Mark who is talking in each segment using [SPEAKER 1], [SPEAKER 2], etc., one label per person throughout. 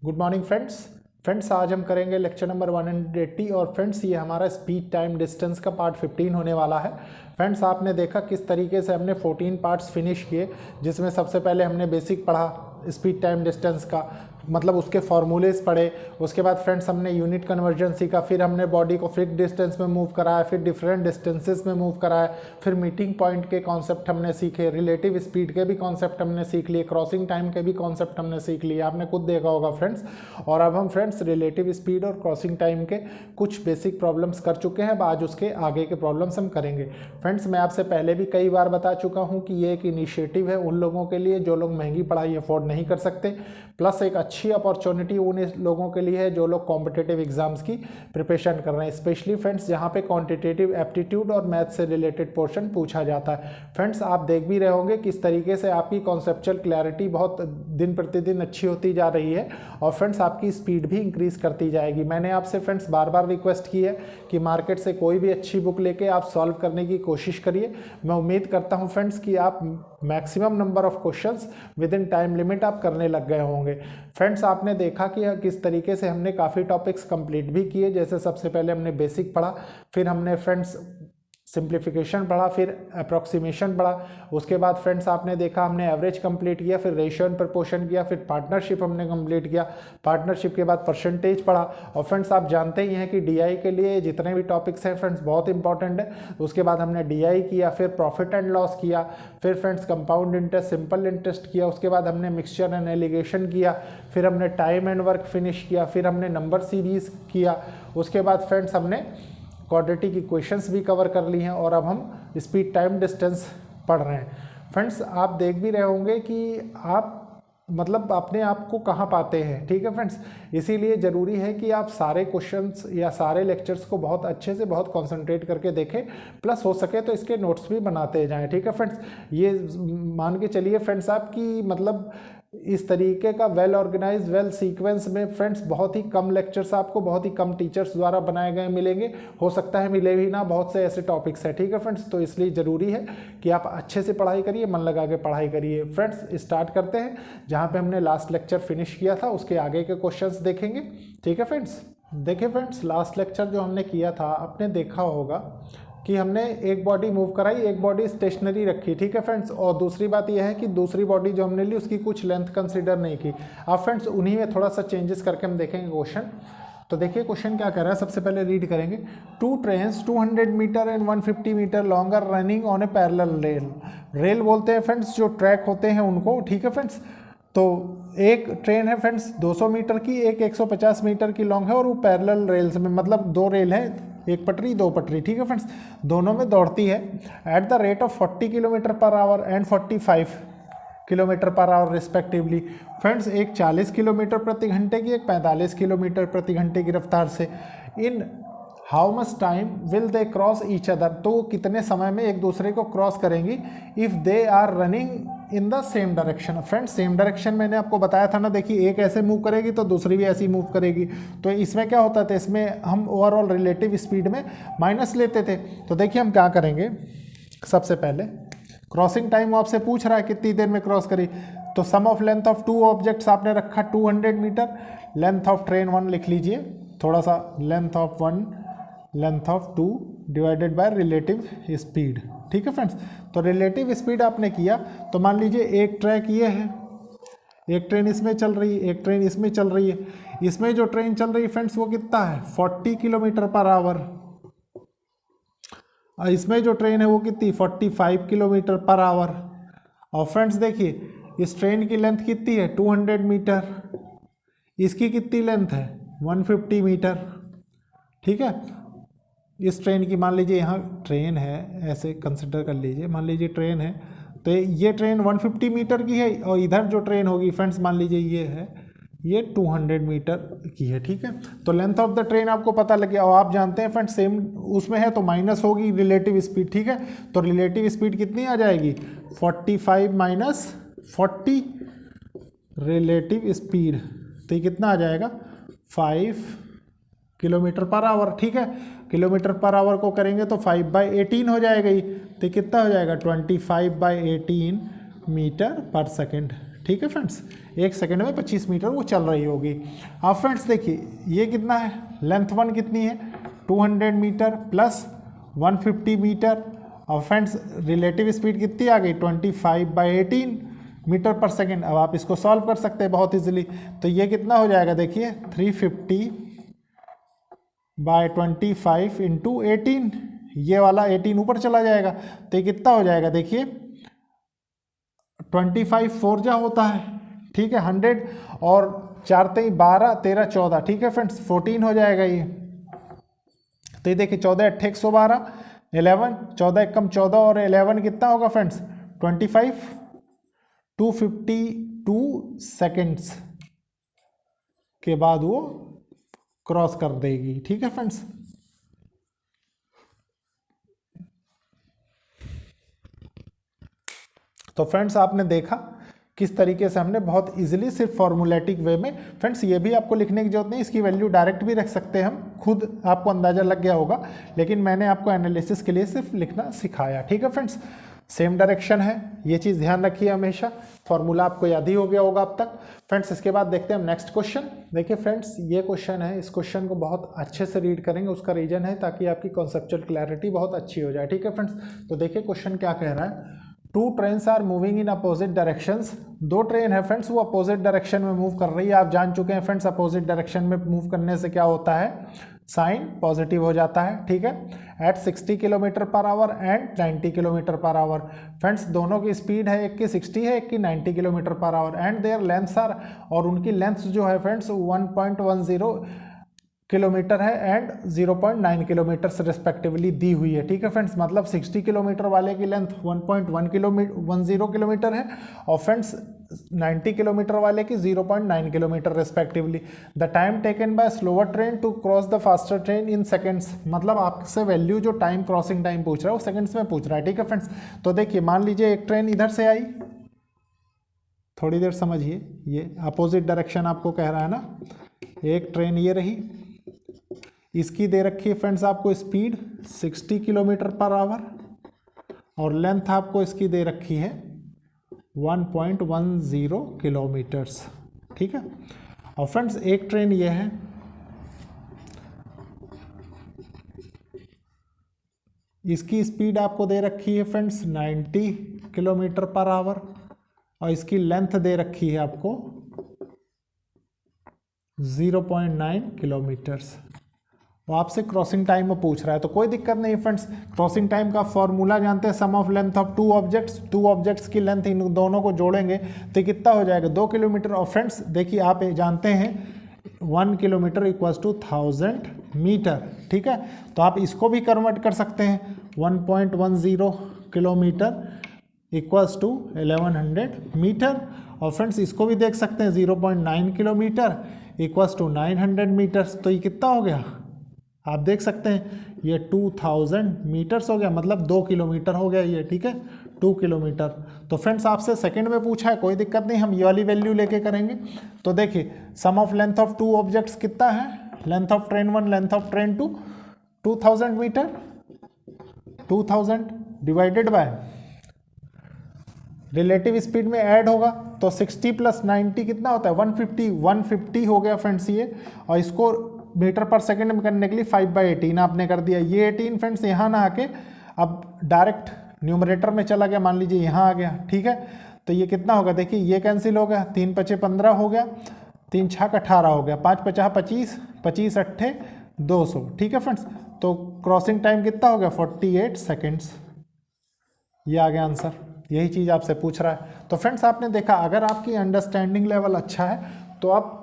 [SPEAKER 1] Good morning friends आज हम करेंगे लेक्चर नंबर 180 और फ्रेंड्स ये हमारा स्पीड टाइम डिस्टेंस का पार्ट 15 होने वाला है। फ्रेंड्स आपने देखा किस तरीके से हमने 14 पार्ट्स फिनिश किए, जिसमें सबसे पहले हमने बेसिक पढ़ा स्पीड टाइम डिस्टेंस का, मतलब उसके फॉर्मूलेस पढ़े। उसके बाद फ्रेंड्स हमने यूनिट कन्वर्जन सीखा, फिर हमने बॉडी को फिक्स्ड डिस्टेंस में मूव कराया, फिर डिफरेंट डिस्टेंसेस में मूव कराया, फिर मीटिंग पॉइंट के कॉन्सेप्ट हमने सीखे, रिलेटिव स्पीड के भी कॉन्सेप्ट हमने सीख लिए, क्रॉसिंग टाइम के भी कॉन्सेप्ट हमने सीख लिए, आपने खुद देखा होगा फ्रेंड्स। और अब हम फ्रेंड्स रिलेटिव स्पीड और क्रॉसिंग टाइम के कुछ बेसिक प्रॉब्लम्स कर चुके हैं। अब आज उसके आगे के प्रॉब्लम्स हम करेंगे। फ्रेंड्स मैं आपसे पहले भी कई बार बता चुका हूँ कि ये एक इनिशिएटिव है उन लोगों के लिए जो लोग महंगी पढ़ाई अफोर्ड नहीं कर सकते, प्लस एक अच्छी अपॉर्चुनिटी उन लोगों के लिए है जो लोग कॉम्पिटिटिव एग्जाम्स की प्रिपरेशन कर रहे हैं, स्पेशली फ्रेंड्स जहाँ पे क्वांटिटेटिव एप्टीट्यूड और मैथ से रिलेटेड पोर्शन पूछा जाता है। फ्रेंड्स आप देख भी रहे होंगे किस तरीके से आपकी कॉन्सेप्चुअल क्लैरिटी बहुत दिन प्रतिदिन अच्छी होती जा रही है और फ्रेंड्स आपकी स्पीड भी इंक्रीज करती जाएगी। मैंने आपसे फ्रेंड्स बार बार रिक्वेस्ट की है कि मार्केट से कोई भी अच्छी बुक लेके आप सॉल्व करने की कोशिश करिए। मैं उम्मीद करता हूँ फ्रेंड्स कि आप maximum number of questions with in time limit आप करने लग गए होंगे। फ्रेंड्स आपने देखा कि किस तरीके से हमने काफ़ी टॉपिक्स कंप्लीट भी किए। जैसे सबसे पहले हमने बेसिक पढ़ा, फिर हमने फ्रेंड्स सिंप्लीफिकेशन पढ़ा, फिर अप्रॉक्सीमेशन पढ़ा, उसके बाद फ्रेंड्स आपने देखा हमने एवरेज कंप्लीट किया, फिर रेशियो एंड प्रपोर्शन किया, फिर पार्टनरशिप हमने कंप्लीट किया, पार्टनरशिप के बाद परसेंटेज पढ़ा। और फ्रेंड्स आप जानते ही हैं कि डीआई के लिए जितने भी टॉपिक्स हैं फ्रेंड्स बहुत इंपॉर्टेंट है। उसके बाद हमने डीआई किया, फिर प्रॉफिट एंड लॉस किया, फिर friends compound interest, simple interest किया, उसके बाद हमने मिक्सचर एंड एलिगेशन किया, फिर हमने टाइम एंड वर्क फिनिश किया, फिर हमने नंबर सीरीज किया, उसके बाद फ्रेंड्स हमने क्वाड्रेटिक इक्वेशंस भी कवर कर ली हैं और अब हम स्पीड टाइम डिस्टेंस पढ़ रहे हैं। फ्रेंड्स आप देख भी रहे होंगे कि आप मतलब अपने आप को कहाँ पाते हैं, ठीक है फ्रेंड्स। इसीलिए ज़रूरी है कि आप सारे क्वेश्चंस या सारे लेक्चर्स को बहुत अच्छे से बहुत कंसंट्रेट करके देखें, प्लस हो सके तो इसके नोट्स भी बनाते जाएं, ठीक है फ्रेंड्स। ये मान के चलिए फ्रेंड्स आप कि मतलब इस तरीके का वेल ऑर्गेनाइज वेल सीक्वेंस में फ्रेंड्स बहुत ही कम लेक्चर्स आपको बहुत ही कम टीचर्स द्वारा बनाए गए मिलेंगे, हो सकता है मिले भी ना, बहुत से ऐसे टॉपिक्स हैं, ठीक है फ्रेंड्स। तो इसलिए ज़रूरी है कि आप अच्छे से पढ़ाई करिए, मन लगा के पढ़ाई करिए। फ्रेंड्स स्टार्ट करते हैं, जहाँ पे हमने लास्ट लेक्चर फिनिश किया था उसके आगे के क्वेश्चंस देखेंगे, ठीक है फ्रेंड्स। देखिए फ्रेंड्स लास्ट लेक्चर जो हमने किया था आपने देखा होगा कि हमने एक बॉडी मूव कराई, एक बॉडी स्टेशनरी रखी, ठीक है फ्रेंड्स। और दूसरी बात यह है कि दूसरी बॉडी जो हमने ली उसकी कुछ लेंथ कंसीडर नहीं की। अब फ्रेंड्स उन्हीं में थोड़ा सा चेंजेस करके हम देखेंगे क्वेश्चन। तो देखिए क्वेश्चन क्या कर रहा है, सबसे पहले रीड करेंगे। 2 trains 200 metre and 150 metre long are running on a parallel rail. Rail बोलते हैं फ्रेंड्स जो ट्रैक होते हैं उनको, ठीक है फ्रेंड्स। तो एक ट्रेन है फ्रेंड्स 200 मीटर की, एक 150 मीटर की लॉन्ग है और वो पैरेलल रेल्स में, मतलब दो रेल है, एक पटरी दो पटरी, ठीक है फ्रेंड्स, दोनों में दौड़ती है at the rate of 40 kilometre per hour and 45 kilometre per our respectively. Friends एक 40 किलोमीटर प्रति घंटे की, एक 45 किलोमीटर प्रति घंटे की रफ्तार से। In how much time will they cross each other, तो कितने समय में एक दूसरे को क्रॉस करेंगी if they are running in the same direction. Friends same direction मैंने आपको बताया था ना, देखिए एक ऐसे मूव करेगी तो दूसरी भी ऐसी मूव करेगी। तो इसमें क्या होता था, इसमें हम ओवरऑल रिलेटिव स्पीड में माइनस लेते थे। तो देखिए हम क्या करेंगे, सबसे पहले क्रॉसिंग टाइम वो आपसे पूछ रहा है कितनी देर में क्रॉस करी, तो sum of length of two objects आपने रखा 200 मीटर, लेंथ ऑफ ट्रेन 1 लिख लीजिए, थोड़ा सा length of 1 length of 2 divided by relative speed, ठीक है फ्रेंड्स। तो रिलेटिव स्पीड आपने किया तो मान लीजिए एक ट्रैक ये है, एक ट्रेन इसमें चल रही है, एक ट्रेन इसमें चल रही है। इसमें जो ट्रेन चल रही है फ्रेंड्स वो कितना है 40 किलोमीटर पर आवर, और इसमें जो ट्रेन है वो कितनी 45 किलोमीटर पर आवर। और फ्रेंड्स देखिए इस ट्रेन की लेंथ कितनी है 200 मीटर, इसकी कितनी लेंथ है 150 मीटर, ठीक है। इस ट्रेन की मान लीजिए यहाँ ट्रेन है, ऐसे कंसिडर कर लीजिए, मान लीजिए ट्रेन है, तो ये ट्रेन 150 मीटर की है और इधर जो ट्रेन होगी फ्रेंड्स मान लीजिए ये है, ये 200 मीटर की है, ठीक है। तो लेंथ ऑफ द ट्रेन आपको पता लग गया और आप जानते हैं फ्रेंड्स सेम उसमें है तो माइनस होगी रिलेटिव स्पीड, ठीक है। तो रिलेटिव स्पीड कितनी आ जाएगी 45 माइनस 40 रिलेटिव स्पीड, तो ये कितना आ जाएगा 5 किलोमीटर पर आवर, ठीक है। किलोमीटर पर आवर को करेंगे तो 5/18 हो जाएगा, तो कितना हो जाएगा 25/18 मीटर पर सेकेंड, ठीक है फ्रेंड्स, 1 सेकंड में 25 मीटर वो चल रही होगी। अब फ्रेंड्स देखिए ये कितना है, लेंथ 1 कितनी है 200 मीटर प्लस 150 मीटर, और फ्रेंड्स रिलेटिव स्पीड कितनी आ गई 25/18 मीटर पर सेकेंड। अब आप इसको सॉल्व कर सकते हैं बहुत इजीली, तो ये कितना हो जाएगा देखिए 350/25 इंटू 18, ये वाला 18 ऊपर चला जाएगा, तो ये कितना हो जाएगा देखिए 25 4 जा होता है, ठीक है 100, और 4 3 12 13 14, ठीक है फ्रेंड्स 14 हो जाएगा ये। तो ये देखिए 14 8 112 11, 14 एकम 14 और 11 कितना होगा फ्रेंड्स 25, 252 सेकेंड्स के बाद वो क्रॉस कर देगी, ठीक है फ्रेंड्स। तो फ्रेंड्स आपने देखा किस तरीके से हमने बहुत इजीली सिर्फ फॉर्मूलेटिक वे में, फ्रेंड्स ये भी आपको लिखने की जरूरत नहीं, इसकी वैल्यू डायरेक्ट भी रख सकते हैं हम, खुद आपको अंदाजा लग गया होगा, लेकिन मैंने आपको एनालिसिस के लिए सिर्फ लिखना सिखाया, ठीक है फ्रेंड्स। सेम डायरेक्शन है, ये चीज़ ध्यान रखिए हमेशा, फॉर्मूला आपको याद ही हो गया होगा अब तक। फ्रेंड्स इसके बाद देखते हैं हम नेक्स्ट क्वेश्चन। देखिए फ्रेंड्स ये क्वेश्चन है, इस क्वेश्चन को बहुत अच्छे से रीड करेंगे, उसका रीजन है ताकि आपकी कॉन्सेप्चुअल क्लैरिटी बहुत अच्छी हो जाए, ठीक है फ्रेंड्स। तो देखिए क्वेश्चन क्या कह रहा है, 2 trains are moving in opposite directions, 2 train है फ्रेंड्स वो अपोजिट डायरेक्शन में मूव कर रही है। आप जान चुके हैं फ्रेंड्स अपोजिट डायरेक्शन में मूव करने से क्या होता है, साइन पॉजिटिव हो जाता है, ठीक है। At 60 kilometre per hour and 90 kilometre per hour, friends दोनों की स्पीड है, एक की 60 है एक की 90 kilometre per hour, and their lengths are, और उनकी लेंथ जो है फ्रेंड्स 1.10 किलोमीटर है एंड 0.9 किलोमीटर से रिस्पेक्टिवली दी हुई है, ठीक है फ्रेंड्स। मतलब 60 किलोमीटर वाले की लेंथ 1.10 किलोमीटर है और फ्रेंड्स 90 किलोमीटर वाले की 0.9 kilometre respectively. The time taken by slower train to cross the faster train in seconds, मतलब आपसे वैल्यू जो टाइम क्रॉसिंग टाइम पूछ रहा है वो सेकेंड्स में पूछ रहा है, ठीक है फ्रेंड्स। तो देखिए मान लीजिए एक ट्रेन इधर से आई, थोड़ी देर समझिए, ये अपोजिट डायरेक्शन आपको कह रहा है ना, एक ट्रेन ये रही, इसकी दे रखी है फ्रेंड्स आपको स्पीड 60 किलोमीटर पर आवर और लेंथ आपको इसकी दे रखी है 1.10 किलोमीटर्स, ठीक है। और फ्रेंड्स एक ट्रेन ये है, इसकी स्पीड आपको दे रखी है फ्रेंड्स 90 किलोमीटर पर आवर और इसकी लेंथ दे रखी है आपको 0.9 किलोमीटर्स। वो आपसे क्रॉसिंग टाइम में पूछ रहा है, तो कोई दिक्कत नहीं फ्रेंड्स। क्रॉसिंग टाइम का फॉर्मूला जानते हैं, sum of length of 2 objects, 2 objects की लेंथ इन दोनों को जोड़ेंगे तो कितना हो जाएगा 2 किलोमीटर। और फ्रेंड्स देखिए आप जानते हैं 1 किलोमीटर इक्वल्स टू 1000 मीटर, ठीक है। तो आप इसको भी कन्वर्ट कर सकते हैं, 1.10 किलोमीटर इक्वल्स टू 1100 मीटर। और फ्रेंड्स इसको भी देख सकते हैं 0.9 किलोमीटर इक्वल्स टू 900 मीटर्स। तो ये कितना हो गया आप देख सकते हैं, ये 2000 मीटर्स हो गया, मतलब 2 किलोमीटर हो गया ये, ठीक है 2 किलोमीटर। तो फ्रेंड्स आपसे सेकंड में पूछा है, कोई दिक्कत नहीं, हम ये वाली वैल्यू लेके करेंगे। तो देखिए sum of length of 2 objects कितना है, length of train 1 length of train 2 2000 metre, 2000 divided by relative speed में ऐड होगा तो 60 प्लस 90 कितना होता है 150 हो गया फ्रेंड्स ये। और इसको मीटर पर सेकंड में करने के लिए 5/18 आपने कर दिया, ये 18 फ्रेंड्स यहाँ ना आके अब डायरेक्ट न्यूमरेटर में चला गया, मान लीजिए यहाँ आ गया, ठीक है। तो ये कितना होगा देखिए, ये कैंसिल हो गया, 3 × 5 = 15 हो गया, 3 × 6 = 18 हो गया, 5 × 5 = 25, 25 × 8 = 200, ठीक है फ्रेंड्स। तो क्रॉसिंग टाइम कितना हो गया 48 सेकेंड्स, ये आ गया आंसर, यही चीज़ आपसे पूछ रहा है। तो फ्रेंड्स आपने देखा, अगर आपकी अंडरस्टैंडिंग लेवल अच्छा है तो आप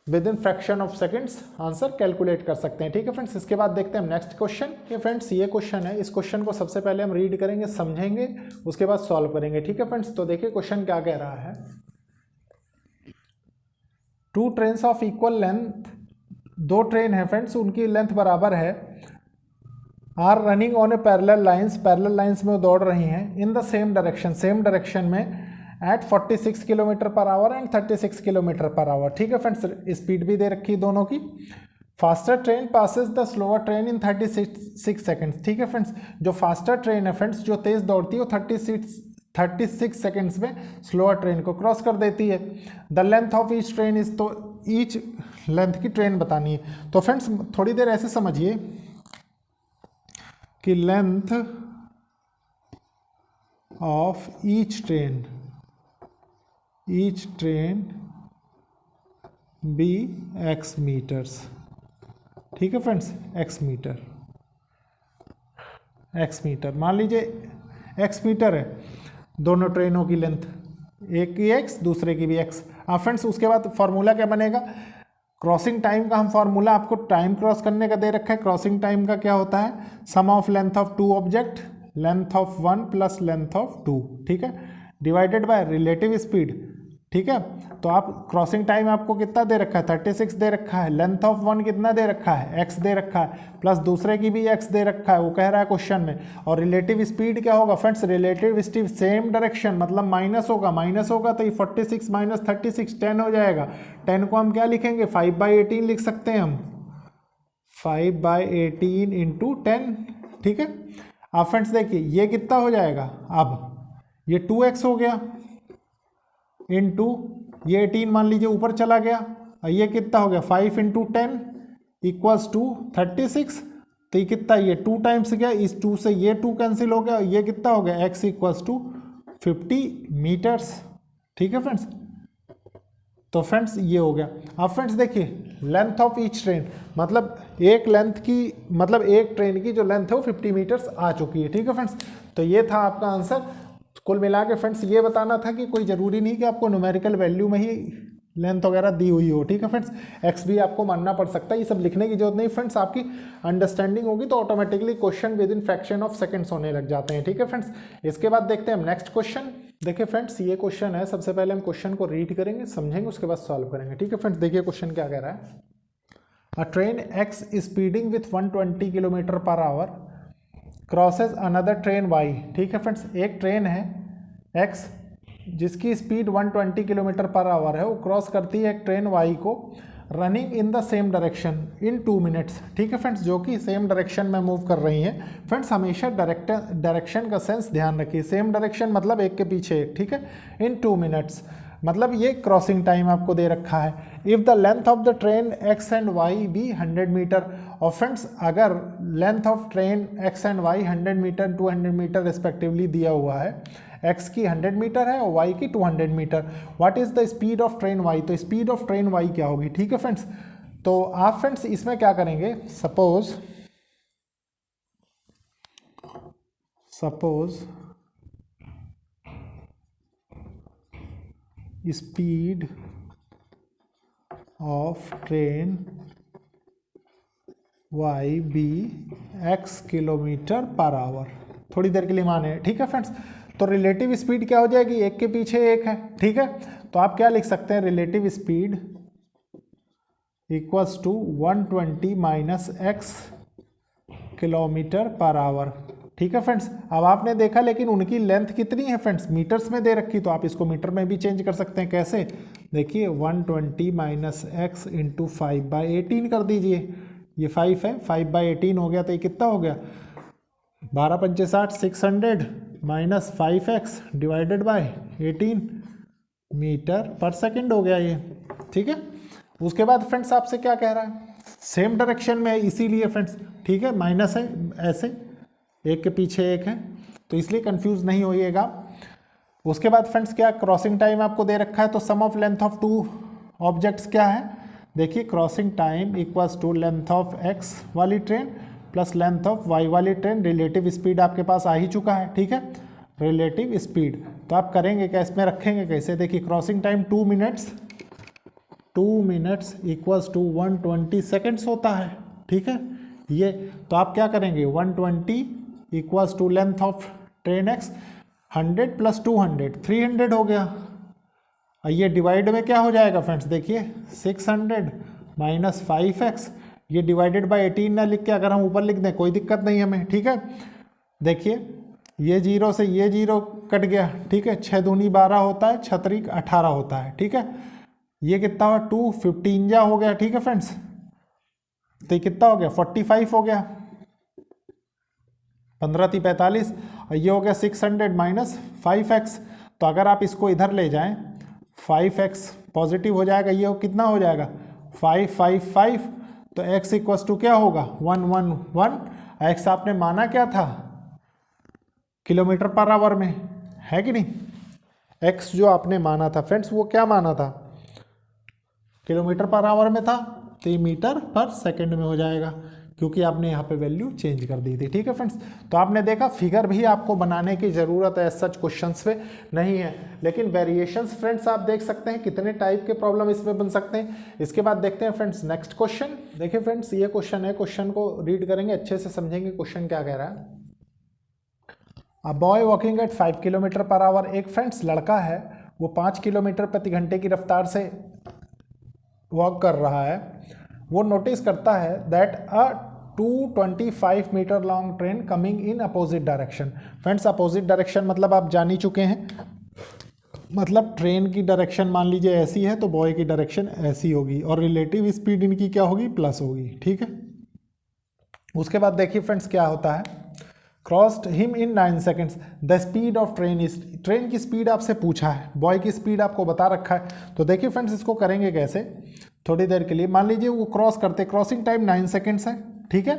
[SPEAKER 1] with in fraction of seconds answer calculate कर सकते हैं, ठीक है फ्रेंड्स। इसके बाद देखते हैं हम नेक्स्ट क्वेश्चन। ये फ्रेंड्स ये क्वेश्चन है, इस क्वेश्चन को सबसे पहले हम रीड करेंगे, समझेंगे, उसके बाद सॉल्व करेंगे, ठीक है फ्रेंड्स। तो देखिए क्वेश्चन क्या कह रहा है, 2 trains of equal length, 2 train है फ्रेंड्स उनकी लेंथ बराबर है, are running on a parallel lines में दौड़ रही हैं, इन द सेम डायरेक्शन में at 46 kilometre per hour and 36 kilometre per hour, ठीक है फ्रेंड्स। स्पीड भी दे रखी है दोनों की। Faster train passes the slower train in 36 seconds, ठीक है फ्रेंड्स। जो फास्टर ट्रेन है फ्रेंड्स, जो तेज़ दौड़ती है वो 36 सेकेंड्स में स्लोअर ट्रेन को क्रॉस कर देती है। The length of each train is, तो ईच लेंथ की ट्रेन बतानी है। तो फ्रेंड्स थोड़ी देर ऐसे समझिए कि length of each train be X metres. ठीक है फ्रेंड्स, एक्स मीटर मान लीजिए एक्स मीटर है दोनों ट्रेनों की लेंथ, एक की एक्स दूसरे की भी एक्स। अब फ्रेंड्स उसके बाद फॉर्मूला क्या बनेगा, क्रॉसिंग टाइम का हम फॉर्मूला आपको टाइम क्रॉस करने का दे रखा है। क्रॉसिंग टाइम का क्या होता है, sum of length of two object, length of one plus length of two, ठीक है, डिवाइडेड बाय रिलेटिव स्पीड। ठीक है, तो आप क्रॉसिंग टाइम आपको कितना दे रखा है, 36 दे रखा है, लेंथ ऑफ वन कितना दे रखा है, x दे रखा है, प्लस दूसरे की भी x दे रखा है, वो कह रहा है क्वेश्चन में। और रिलेटिव स्पीड क्या होगा friends, relative speed same direction मतलब माइनस होगा तो ये 46 माइनस 36 10 हो जाएगा। 10 को हम क्या लिखेंगे, 5/18 लिख सकते हैं हम, 5/18 इंटू 10। ठीक है, आप फ्रेंड्स देखिए ये कितना हो जाएगा, अब ये 2x हो गया इंटू ये 18 मान लीजिए ऊपर चला गया, और ये कितना हो गया 5 इंटू 10 इक्वल्स टू 36। तो ये कितना, ये 2 टाइम्स गया, इस 2 से ये 2 कैंसिल हो गया, ये कितना हो गया x इक्वल्स टू 50 मीटर्स। ठीक है फ्रेंड्स, तो फ्रेंड्स ये हो गया। अब फ्रेंड्स देखिए लेंथ ऑफ ईच ट्रेन मतलब एक लेंथ की, मतलब एक ट्रेन की जो लेंथ है वो 50 मीटर्स आ चुकी है। ठीक है फ्रेंड्स, तो ये था आपका आंसर। कुल मिला के फ्रेंड्स ये बताना था कि कोई ज़रूरी नहीं कि आपको न्यूमेरिकल वैल्यू में ही लेंथ वगैरह दी हुई हो। ठीक है फ्रेंड्स, एक्स भी आपको मानना पड़ सकता है, ये सब लिखने की जरूरत नहीं फ्रेंड्स, आपकी अंडरस्टैंडिंग होगी तो automatically question with in fraction of seconds होने लग जाते हैं। ठीक है फ्रेंड्स, इसके बाद देखते हैं हम नेक्स्ट क्वेश्चन। देखिए फ्रेंड्स ये क्वेश्चन है, सबसे पहले हम क्वेश्चन को रीड करेंगे, समझेंगे, उसके बाद सॉल्व करेंगे। ठीक है फ्रेंड्स, देखिए क्वेश्चन क्या कह रहा है। A train X speeding with 120 kilometre per hour crosses another train Y. ठीक है फ्रेंड्स, एक ट्रेन है x जिसकी स्पीड 120 किलोमीटर पर आवर है, वो क्रॉस करती है एक ट्रेन y को running in the same direction in 2 minutes. ठीक है फ्रेंड्स, जो कि सेम डायरेक्शन में मूव कर रही हैं। फ्रेंड्स हमेशा डायरेक्शन का सेंस ध्यान रखिए, सेम डायरेक्शन मतलब एक के पीछे एक। ठीक है, इन 2 मिनट्स मतलब ये क्रॉसिंग टाइम आपको दे रखा है। If the length of the train x and y be 100 metre, और फ्रेंड्स अगर length of train x and y 100 metre 200 metre respectively दिया हुआ है, x की 100 मीटर है और y की 200 metre, what is the speed of train y, तो स्पीड ऑफ ट्रेन y क्या होगी। ठीक है फ्रेंड्स, तो आप फ्रेंड्स इसमें क्या करेंगे, suppose speed of train y be x kilometre per hour, थोड़ी देर के लिए माने। ठीक है फ्रेंड्स, तो रिलेटिव स्पीड क्या हो जाएगी, एक के पीछे एक है। ठीक है, तो आप क्या लिख सकते हैं, relative speed equals to 120 minus x kilometre per hour. ठीक है फ्रेंड्स, अब आपने देखा लेकिन उनकी लेंथ कितनी है फ्रेंड्स, मीटर्स में दे रखी, तो आप इसको मीटर में भी चेंज कर सकते हैं। कैसे, देखिए 120 माइनस एक्स इंटू 5/18 कर दीजिए, ये 5 है, 5/18 हो गया, तो ये कितना हो गया 12 पंचे 60, 600 minus 5x divided by 18 metre per second हो गया ये। ठीक है, उसके बाद फ्रेंड्स आपसे क्या कह रहा है, सेम डायरेक्शन में है इसीलिए फ्रेंड्स, ठीक है, माइनस है ऐसे एक के पीछे एक है, तो इसलिए कंफ्यूज नहीं होइएगा। उसके बाद फ्रेंड्स क्या, क्रॉसिंग टाइम आपको दे रखा है, तो sum of length of two objects क्या है, देखिए crossing time equals to length of x वाली train plus length of y वाली ट्रेन। रिलेटिव स्पीड आपके पास आ ही चुका है। ठीक है, रिलेटिव स्पीड, तो आप करेंगे क्या, इसमें रखेंगे कैसे, देखिए crossing time 2 minutes equals to 120 seconds होता है। ठीक है, ये तो आप क्या करेंगे, 120 equals to length of train x 100 plus 200 300 हो गया, और ये डिवाइड में क्या हो जाएगा फ्रेंड्स, देखिए 600 माइनस 5x, ये डिवाइडेड बाय 18 ना लिख के अगर हम ऊपर लिख दें कोई दिक्कत नहीं हमें। ठीक है, देखिए ये 0 से ये 0 कट गया। ठीक है, 6 दूनी 12 होता है, 6 त्रिक 18 होता है। ठीक है, ये कितना हुआ 2 15 जा हो गया। ठीक है फ्रेंड्स, तो ये कितना हो गया 45 हो गया। 15 × 45, और ये हो गया 600 माइनस 5x। तो अगर आप इसको इधर ले जाएं 5x पॉजिटिव हो जाएगा, ये कितना हो जाएगा 555। तो x इक्वस टू क्या होगा 111। x आपने माना क्या था किलोमीटर पर आवर में, है कि नहीं। x जो आपने माना था फ्रेंड्स वो क्या माना था किलोमीटर पर आवर में था, तो ये मीटर पर सेकंड में हो जाएगा क्योंकि आपने यहाँ पे वैल्यू चेंज कर दी थी। ठीक है फ्रेंड्स, तो आपने देखा फिगर भी आपको बनाने की ज़रूरत है, सच क्वेश्चंस पे नहीं है, लेकिन वेरिएशंस फ्रेंड्स आप देख सकते हैं कितने टाइप के प्रॉब्लम इसमें बन सकते हैं। इसके बाद देखते हैं फ्रेंड्स नेक्स्ट क्वेश्चन। देखिए फ्रेंड्स ये क्वेश्चन है, क्वेश्चन को रीड करेंगे अच्छे से समझेंगे क्वेश्चन क्या कह रहा है। A boy walking at 5 kilometre per hour, एक फ्रेंड्स लड़का है वो 5 किलोमीटर प्रति घंटे की रफ्तार से वॉक कर रहा है। वो नोटिस करता है that a 225 metre long train coming in opposite direction. Friends opposite direction मतलब आप जान ही चुके हैं, मतलब ट्रेन की डायरेक्शन मान लीजिए ऐसी है तो बॉय की डायरेक्शन ऐसी होगी और रिलेटिव स्पीड इनकी क्या होगी प्लस होगी। ठीक है, उसके बाद देखिए फ्रेंड्स क्या होता है, crossed him in 9 seconds the speed of train is, train की स्पीड आपसे पूछा है, बॉय की स्पीड आपको बता रखा है। तो देखिए फ्रेंड्स इसको करेंगे कैसे, थोड़ी देर के लिए मान लीजिए वो क्रॉस करते, क्रॉसिंग टाइम 9 सेकेंड्स है। ठीक है,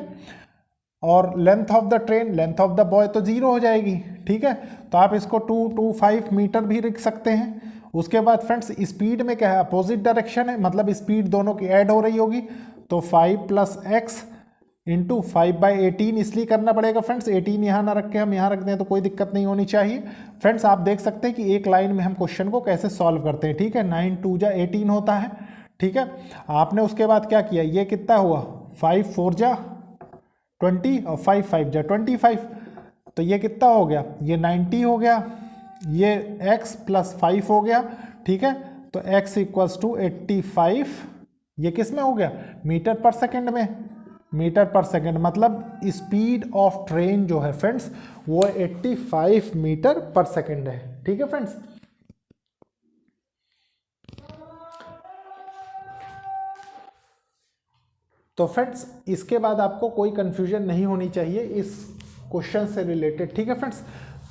[SPEAKER 1] और length of the train, length of the boy तो 0 हो जाएगी। ठीक है, तो आप इसको 225 मीटर भी लिख सकते हैं। उसके बाद फ्रेंड्स स्पीड में क्या है अपोजिट डायरेक्शन है, मतलब स्पीड दोनों की ऐड हो रही होगी, तो 5 + x इंटू 5/18 इसलिए करना पड़ेगा फ्रेंड्स, 18 यहाँ ना रख के हम यहाँ रख दें तो कोई दिक्कत नहीं होनी चाहिए। फ्रेंड्स आप देख सकते हैं कि एक लाइन में हम क्वेश्चन को कैसे सॉल्व करते हैं। ठीक है, 9 × 2 = 18 होता है। ठीक है, आपने उसके बाद क्या किया, ये कितना हुआ 5 × 4 = 20 और 5 × 5 = 25, तो ये कितना हो गया, ये 90 हो गया, ये x + 5 हो गया। ठीक है, तो x = 85, ये किस में हो गया मीटर पर सेकंड में, मीटर पर सेकंड मतलब स्पीड ऑफ ट्रेन जो है फ्रेंड्स वो 85 मीटर पर सेकंड है। ठीक है फ्रेंड्स, तो फ्रेंड्स इसके बाद आपको कोई कंफ्यूजन नहीं होनी चाहिए इस क्वेश्चन से रिलेटेड। ठीक है फ्रेंड्स,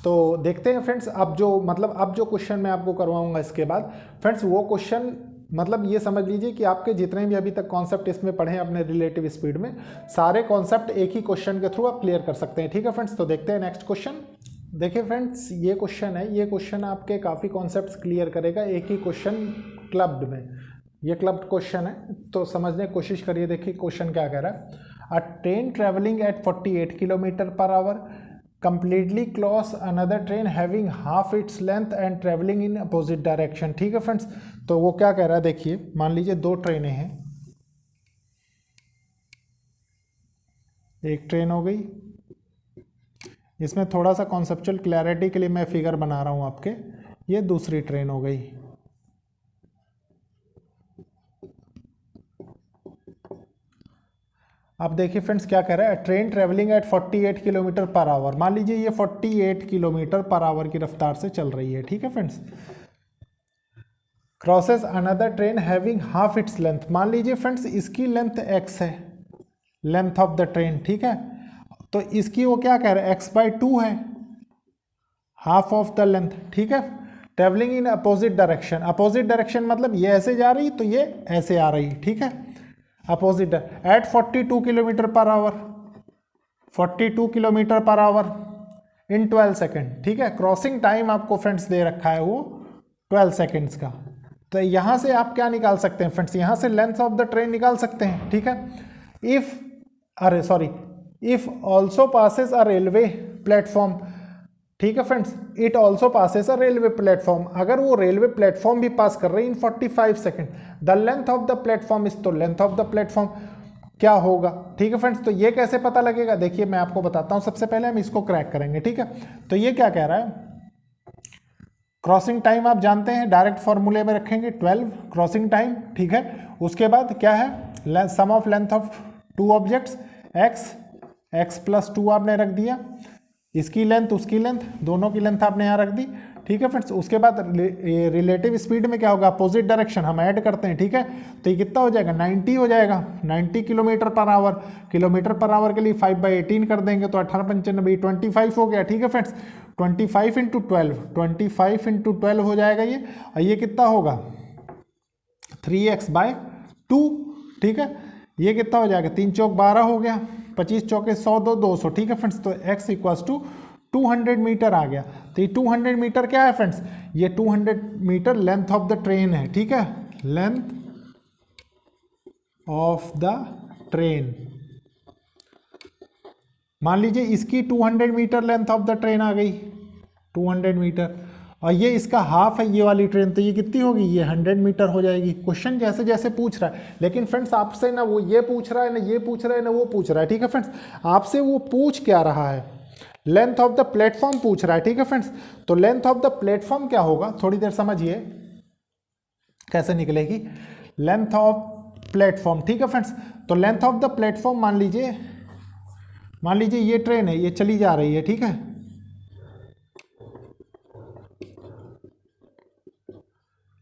[SPEAKER 1] तो देखते हैं फ्रेंड्स अब जो क्वेश्चन मैं आपको करवाऊंगा इसके बाद फ्रेंड्स वो क्वेश्चन मतलब ये समझ लीजिए कि आपके जितने भी अभी तक कॉन्सेप्ट इसमें पढ़े हैं अपने रिलेटिव स्पीड में, सारे कॉन्सेप्ट एक ही क्वेश्चन के थ्रू आप क्लियर कर सकते हैं। ठीक है फ्रेंड्स, तो देखते हैं नेक्स्ट क्वेश्चन। देखिए फ्रेंड्स ये क्वेश्चन है, ये क्वेश्चन आपके काफ़ी कॉन्सेप्ट्स क्लियर करेगा एक ही क्वेश्चन क्लब्ड में, ये क्लब्ड क्वेश्चन है तो समझने की कोशिश करिए। देखिए क्वेश्चन क्या कह रहा है, a train travelling at 48 kilometre per our completely cross another train having half its length and traveling in opposite direction। ठीक है फ्रेंड्स, तो वो क्या कह रहा है देखिए, मान लीजिए 2 ट्रेनें हैं, एक ट्रेन हो गई, इसमें थोड़ा सा कॉन्सेप्चुअल क्लैरिटी के लिए मैं फिगर बना रहा हूँ आपके, ये दूसरी ट्रेन हो गई। अब देखिए फ्रेंड्स क्या कह रहा है, train travelling at 48 kilometre per our, मान लीजिए ये 48 किलोमीटर पर आवर की रफ्तार से चल रही है। ठीक है friends, crosses another train having half its length, मान लीजिए फ्रेंड्स इसकी लेंथ x है, लेंथ ऑफ द ट्रेन। ठीक है, तो इसकी वो क्या कह रहा है x/2 है, हाफ ऑफ द लेंथ। ठीक है, travelling in opposite direction, opposite direction मतलब ये ऐसे जा रही तो ये ऐसे आ रही। ठीक है, opposite at 42 kilometre per hour, 42 kilometre per hour in 12 second. ठीक है, क्रॉसिंग टाइम आपको फ्रेंड्स दे रखा है वो 12 सेकेंड्स का, तो यहाँ से आप क्या निकाल सकते हैं फ्रेंड्स, यहाँ से लेंथ ऑफ द ट्रेन निकाल सकते हैं। ठीक है, if also passes a railway platform. ठीक है friends, it also passes a railway platform, अगर वो रेलवे प्लेटफॉर्म भी पास कर रही है इन 45 second, the length of the platform is, तो लेंथ ऑफ द प्लेटफॉर्म क्या होगा। ठीक है फ्रेंड्स, तो ये कैसे पता लगेगा, देखिए मैं आपको बताता हूँ, सबसे पहले हम इसको क्रैक करेंगे। ठीक है, तो ये क्या कह रहा है, क्रॉसिंग टाइम आप जानते हैं, डायरेक्ट फॉर्मूले में रखेंगे 12 क्रॉसिंग टाइम। ठीक है, उसके बाद क्या है, sum of length of 2 objects x + 2 आपने रख दिया, इसकी लेंथ उसकी लेंथ दोनों की लेंथ आपने यहाँ रख दी। ठीक है फ्रेंड्स। उसके बाद रिलेटिव स्पीड में क्या होगा, अपोजिट डायरेक्शन हम ऐड करते हैं, ठीक है। तो ये कितना हो जाएगा, 90 हो जाएगा, 90 kilometre per our. Kilometre per our के लिए 5/18 कर देंगे तो 18×5 25 हो गया, ठीक है फ्रेंड्स। 25 × 12, 25 × 12 हो जाएगा ये, और ये कितना होगा 3x/2, ठीक है। ये कितना हो जाएगा, 3 चौक 12 हो गया, 25 चौके 100, 200, ठीक है फ्रेंड्स। तो x = 200 मीटर आ गया। तो ये 200 मीटर क्या है फ्रेंड्स, ये 200 metre length of the train है, ठीक है, लेंथ ऑफ द ट्रेन। मान लीजिए इसकी 200 metre length of the train आ गई, 200 मीटर, और ये इसका हाफ है ये वाली ट्रेन, तो ये कितनी होगी, ये 100 मीटर हो जाएगी। क्वेश्चन जैसे जैसे पूछ रहा है, लेकिन फ्रेंड्स आपसे ना वो ये पूछ रहा है, ना ये पूछ रहा है, ना वो पूछ रहा है, ठीक है फ्रेंड्स। आपसे वो पूछ क्या रहा है, लेंथ ऑफ द प्लेटफॉर्म पूछ रहा है, ठीक है फ्रेंड्स। तो लेंथ ऑफ द प्लेटफॉर्म क्या होगा, थोड़ी देर समझिए कैसे निकलेगी लेंथ ऑफ प्लेटफॉर्म, ठीक है फ्रेंड्स। तो लेंथ ऑफ द प्लेटफॉर्म मान लीजिए ये ट्रेन है, ये चली जा रही है, ठीक है।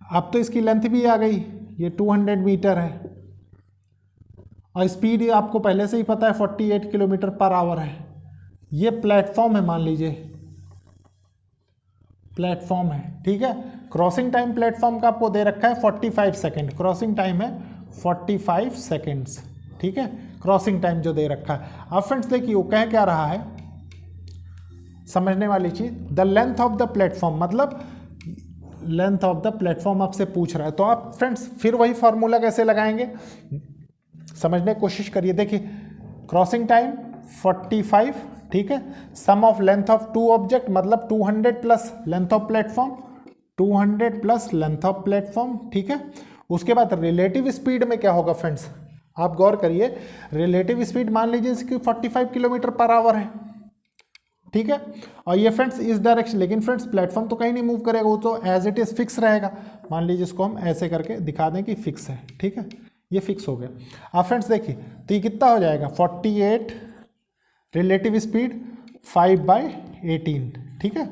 [SPEAKER 1] अब तो इसकी लेंथ भी आ गई, ये 200 मीटर है, और स्पीड आपको पहले से ही पता है 48 किलोमीटर पर आवर है। ये प्लेटफॉर्म है, मान लीजिए प्लेटफॉर्म है, ठीक है। क्रॉसिंग टाइम प्लेटफॉर्म का आपको दे रखा है 45 सेकेंड, क्रॉसिंग टाइम है 45 सेकेंड्स, ठीक है, क्रॉसिंग टाइम जो दे रखा है। अब फ्रेंड्स देखिए वो कह क्या रहा है, समझने वाली चीज, the length of the platform, मतलब लेंथ ऑफ द प्लेटफॉर्म आपसे पूछ रहा है। तो आप फ्रेंड्स फिर वही फॉर्मूला कैसे लगाएंगे, समझने की कोशिश करिए। देखिए क्रॉसिंग टाइम 45, ठीक है, sum of length of two object, मतलब 200 plus length of platform, 200 plus length of platform, ठीक है। उसके बाद रिलेटिव स्पीड में क्या होगा फ्रेंड्स, आप गौर करिए, रिलेटिव स्पीड मान लीजिए इसकी 45 किलोमीटर पर आवर है, ठीक है। और ये फ्रेंड्स इस डायरेक्शन, लेकिन फ्रेंड्स प्लेटफॉर्म तो कहीं नहीं मूव करेगा, वो तो एज इट इज फिक्स रहेगा। मान लीजिए इसको हम ऐसे करके दिखा दें कि फिक्स है, ठीक है, ये फिक्स हो गया। अब फ्रेंड्स देखिए तो ये कितना हो जाएगा 48, रिलेटिव स्पीड 5/18, ठीक है,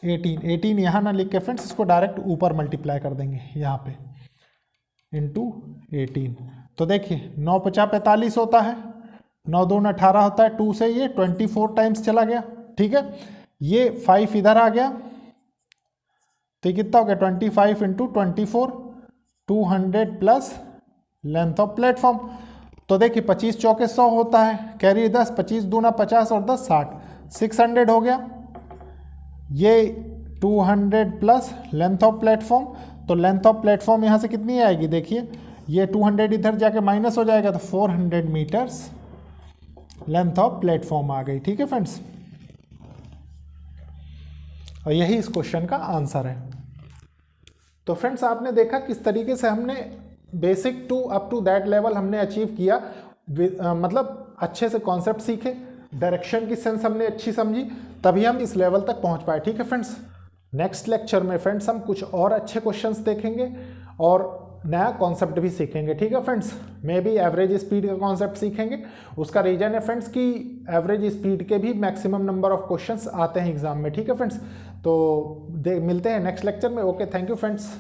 [SPEAKER 1] 18 यहाँ ना लिख के फ्रेंड्स इसको डायरेक्ट ऊपर मल्टीप्लाई कर देंगे यहाँ पे इंटू 18। तो देखिए 9×5 = 45 होता है, 9×2 = 18 होता है, 2 से ये 24 टाइम्स चला गया, ठीक है। ये 5 इधर आ गया, तो ये कितना हो गया 25 × 24, 200 प्लस लेंथ ऑफ प्लेटफॉर्म। तो देखिए 25 चौके 100 होता है, कैरी 10, 25 दूना 50 और 10 60, 600 हो गया। ये 200 प्लस लेंथ ऑफ प्लेटफॉर्म, तो लेंथ ऑफ प्लेटफॉर्म यहाँ से कितनी आएगी, देखिए ये 200 इधर जाके माइनस हो जाएगा, तो 400 मीटर्स लेंथ ऑफ प्लेटफॉर्म आ गई, ठीक है फ्रेंड्स। और यही इस क्वेश्चन का आंसर है। तो फ्रेंड्स आपने देखा किस तरीके से हमने basic to up to that level हमने अचीव किया, मतलब अच्छे से कॉन्सेप्ट सीखे, डायरेक्शन की सेंस हमने अच्छी समझी, तभी हम इस लेवल तक पहुंच पाए, ठीक है फ्रेंड्स। नेक्स्ट लेक्चर में फ्रेंड्स हम कुछ और अच्छे क्वेश्चंस देखेंगे और नया कॉन्सेप्ट भी सीखेंगे, ठीक है friends. May be average speed का कॉन्सेप्ट सीखेंगे। उसका रीजन है फ्रेंड्स कि एवरेज स्पीड के भी मैक्सिमम नंबर ऑफ क्वेश्चंस आते हैं एग्जाम में, ठीक है फ्रेंड्स। तो मिलते हैं नेक्स्ट लेक्चर में। Okay, thank you friends.